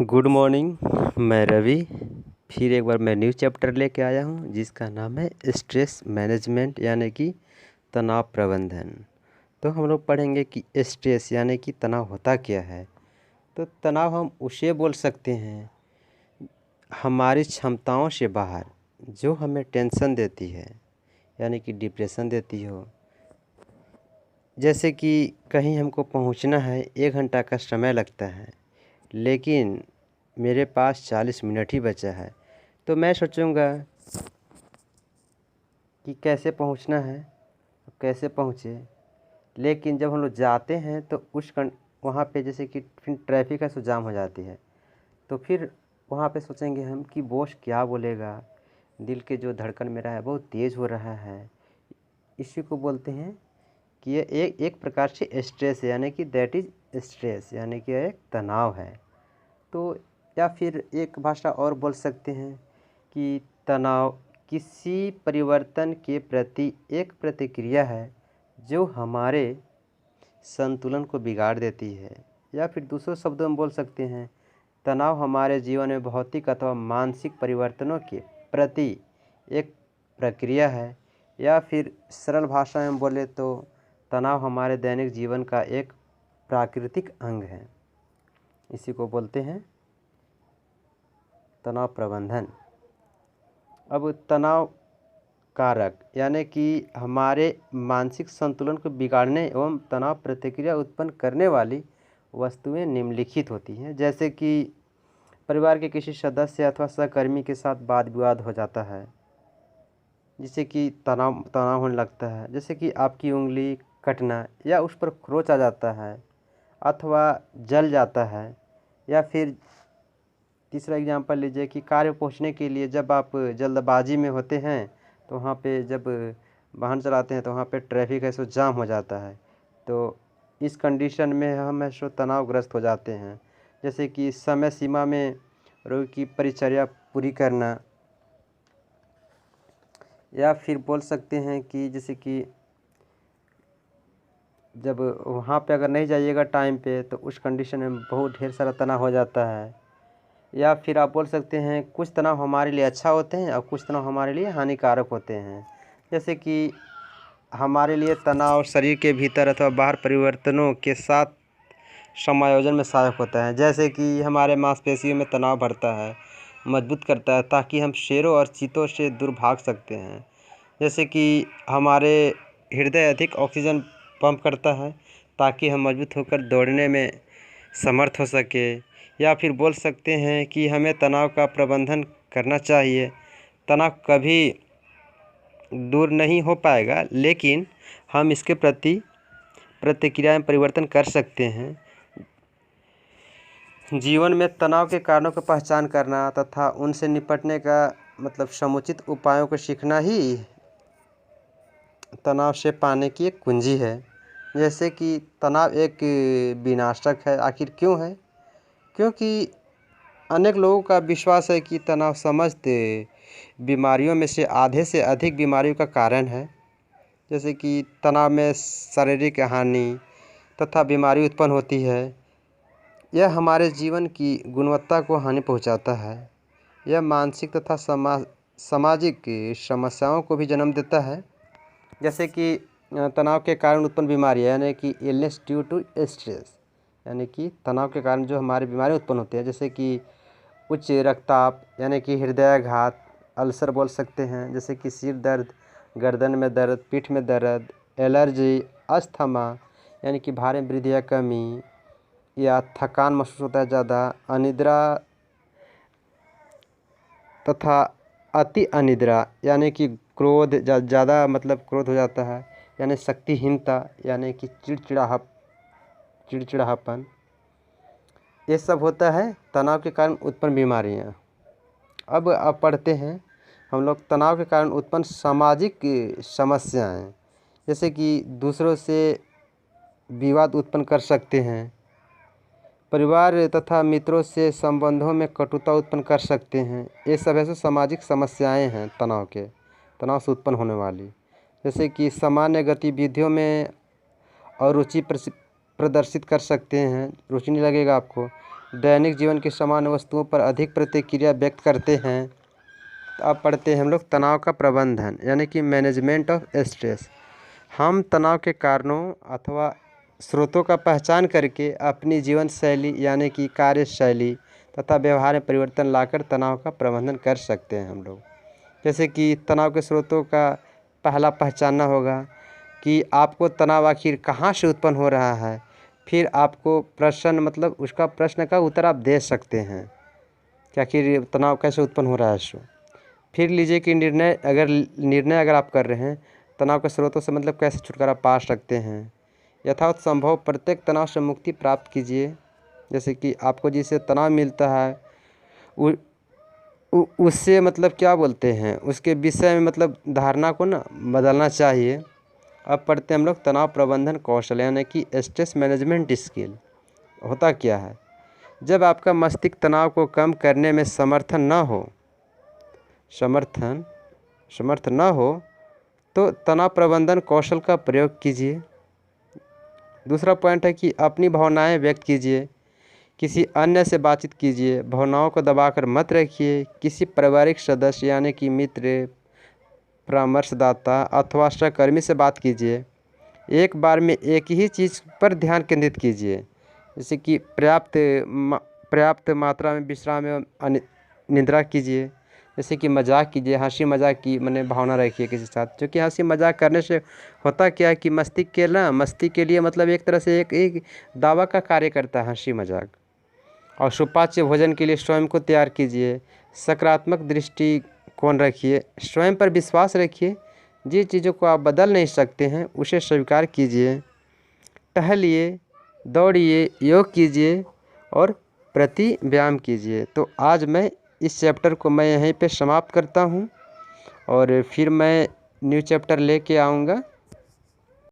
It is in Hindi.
Good morning. मैं रवि फिर एक बार मैं न्यू चैप्टर लेके आया हूँ जिसका नाम है स्ट्रेस मैनेजमेंट यानी कि तनाव प्रबंधन। तो हम लोग पढ़ेंगे कि स्ट्रेस यानी कि तनाव होता क्या है। तो तनाव हम उसे बोल सकते हैं हमारी क्षमताओं से बाहर जो हमें टेंशन देती है यानी कि डिप्रेशन देती हो। जैसे कि कहीं हमको पहुंचना है 1 घंटा का समय लगता है लेकिन मेरे पास 40 मिनट ही बचा है, तो मैं सोचूंगा कि कैसे पहुंचना है, कैसे पहुंचे। लेकिन जब हम लोग जाते हैं तो वहाँ पे जैसे कि फिर ट्रैफिक है तो जाम हो जाती है, तो फिर वहाँ पे सोचेंगे हम कि बॉस क्या बोलेगा, दिल के जो धड़कन मेरा है बहुत तेज़ हो रहा है। इसी को बोलते हैं कि ये एक प्रकार से स्ट्रेस है यानी कि दैट इज़ स्ट्रेस यानी कि एक तनाव है। तो या फिर एक भाषा और बोल सकते हैं कि तनाव किसी परिवर्तन के प्रति एक प्रतिक्रिया है जो हमारे संतुलन को बिगाड़ देती है। या फिर दूसरे शब्दों में बोल सकते हैं तनाव हमारे जीवन में भौतिक अथवा मानसिक परिवर्तनों के प्रति एक प्रक्रिया है। या फिर सरल भाषा में बोले तो तनाव हमारे दैनिक जीवन का एक प्राकृतिक अंग है। इसी को बोलते हैं तनाव प्रबंधन। अब तनाव कारक यानी कि हमारे मानसिक संतुलन को बिगाड़ने एवं तनाव प्रतिक्रिया उत्पन्न करने वाली वस्तुएं निम्नलिखित होती हैं। जैसे कि परिवार के किसी सदस्य अथवा सहकर्मी के साथ वाद विवाद हो जाता है जिससे कि तनाव होने लगता है। जैसे कि आपकी उंगली कटना या उस पर खरोंच आ जाता है अथवा जल जाता है। या फिर तीसरा एग्जांपल लीजिए कि कार्य पहुंचने के लिए जब आप जल्दबाजी में होते हैं तो वहाँ पे जब वाहन चलाते हैं तो वहाँ पे ट्रैफिक है सो जाम हो जाता है। तो इस कंडीशन में हम ऐसो तनावग्रस्त हो जाते हैं। जैसे कि समय सीमा में रोगी की परिचर्या पूरी करना। या फिर बोल सकते हैं कि जैसे कि जब वहाँ पे अगर नहीं जाइएगा टाइम पे तो उस कंडीशन में बहुत ढेर सारा तनाव हो जाता है। या फिर आप बोल सकते हैं कुछ तनाव हमारे लिए अच्छा होते हैं और कुछ तनाव हमारे लिए हानिकारक होते हैं। जैसे कि हमारे लिए तनाव शरीर के भीतर अथवा बाहर परिवर्तनों के साथ समायोजन में सहायक होता है। जैसे कि हमारे मांसपेशियों में तनाव बढ़ता है, मजबूत करता है ताकि हम शेरों और चीतों से दूर भाग सकते हैं। जैसे कि हमारे हृदय अधिक ऑक्सीजन पंप करता है ताकि हम मजबूत होकर दौड़ने में समर्थ हो सके। या फिर बोल सकते हैं कि हमें तनाव का प्रबंधन करना चाहिए। तनाव कभी दूर नहीं हो पाएगा लेकिन हम इसके प्रति प्रतिक्रिया में परिवर्तन कर सकते हैं। जीवन में तनाव के कारणों की पहचान करना तथा उनसे निपटने का समुचित उपायों को सीखना ही तनाव से पाने की एक कुंजी है। जैसे कि तनाव एक विनाशक है। आखिर क्यों है? क्योंकि अनेक लोगों का विश्वास है कि तनाव समस्त बीमारियों में से आधे से अधिक बीमारियों का कारण है। जैसे कि तनाव में शारीरिक हानि तथा बीमारी उत्पन्न होती है। यह हमारे जीवन की गुणवत्ता को हानि पहुंचाता है। यह मानसिक तथा सामाजिक समस्याओं को भी जन्म देता है। जैसे कि तनाव के कारण उत्पन्न बीमारियाँ यानी कि इलनेस ड्यू टू स्ट्रेस यानी कि तनाव के कारण जो हमारी बीमारी उत्पन्न होती है। जैसे कि उच्च रक्तचाप यानी कि हृदयाघात, अल्सर बोल सकते हैं। जैसे कि सिर दर्द, गर्दन में दर्द, पीठ में दर्द, एलर्जी, अस्थमा यानी कि भार में वृद्धि या कमी या थकान महसूस होता है ज़्यादा, अनिद्रा तथा अति अनिद्रा यानी कि क्रोध ज़्यादा क्रोध हो जाता है, यानी शक्तिहीनता यानी कि चिड़चिड़ापन, ये सब होता है तनाव के कारण उत्पन्न बीमारियाँ। अब पढ़ते हैं हम लोग तनाव के कारण उत्पन्न सामाजिक समस्याएं। जैसे कि दूसरों से विवाद उत्पन्न कर सकते हैं, परिवार तथा मित्रों से संबंधों में कटुता उत्पन्न कर सकते हैं। ये सब ऐसे सामाजिक समस्याएं हैं तनाव से उत्पन्न होने वाली। जैसे कि सामान्य गतिविधियों में अरुचि प्रदर्शित कर सकते हैं, रुचि नहीं लगेगा आपको। दैनिक जीवन की सामान्य वस्तुओं पर अधिक प्रतिक्रिया व्यक्त करते हैं। तो अब पढ़ते हैं हम लोग तनाव का प्रबंधन यानी कि मैनेजमेंट ऑफ स्ट्रेस। हम तनाव के कारणों अथवा स्रोतों का पहचान करके अपनी जीवन शैली यानी कि कार्यशैली तथा व्यवहार में परिवर्तन लाकर तनाव का प्रबंधन कर सकते हैं हम लोग। जैसे कि तनाव के स्रोतों का पहला पहचानना होगा कि आपको तनाव आखिर कहाँ से उत्पन्न हो रहा है। फिर आपको प्रश्न मतलब उसका प्रश्न का उत्तर आप दे सकते हैं कि आखिर तनाव कैसे उत्पन्न हो रहा है सो। फिर लीजिए कि निर्णय अगर आप कर रहे हैं तनाव के स्रोतों से मतलब कैसे छुटकारा पा सकते हैं। यथावत संभव प्रत्येक तनाव से मुक्ति प्राप्त कीजिए। जैसे कि आपको जिससे तनाव मिलता है उससे मतलब क्या बोलते हैं उसके विषय में मतलब धारणा को ना बदलना चाहिए। अब पढ़ते हैं हम लोग तनाव प्रबंधन कौशल यानी कि स्ट्रेस मैनेजमेंट स्किल। होता क्या है, जब आपका मस्तिष्क तनाव को कम करने में समर्थ न हो तो तनाव प्रबंधन कौशल का प्रयोग कीजिए। दूसरा पॉइंट है कि अपनी भावनाएं व्यक्त कीजिए, किसी अन्य से बातचीत कीजिए, भावनाओं को दबाकर मत रखिए। किसी पारिवारिक सदस्य यानी कि मित्र, परामर्शदाता अथवा सहकर्मी से बात कीजिए। एक बार में एक ही चीज़ पर ध्यान केंद्रित कीजिए। जैसे कि पर्याप्त मात्रा में विश्राम एवं निद्रा कीजिए। जैसे कि मजाक कीजिए, हंसी मजाक की मैंने भावना रखिए किसी के साथ, क्योंकि हंसी मजाक करने से होता क्या है कि मस्तिष्क के लिए मतलब एक तरह से एक दावा का कार्य करता है हंसी मजाक। और सुपाच्य भोजन के लिए स्वयं को तैयार कीजिए। सकारात्मक दृष्टिकोण रखिए, स्वयं पर विश्वास रखिए। जिन चीज़ों को आप बदल नहीं सकते हैं उसे स्वीकार कीजिए। टहलिए, दौड़िए, योग कीजिए और व्यायाम कीजिए। तो आज मैं इस चैप्टर को मैं यहीं पे समाप्त करता हूँ और फिर मैं न्यू चैप्टर लेके आऊँगा।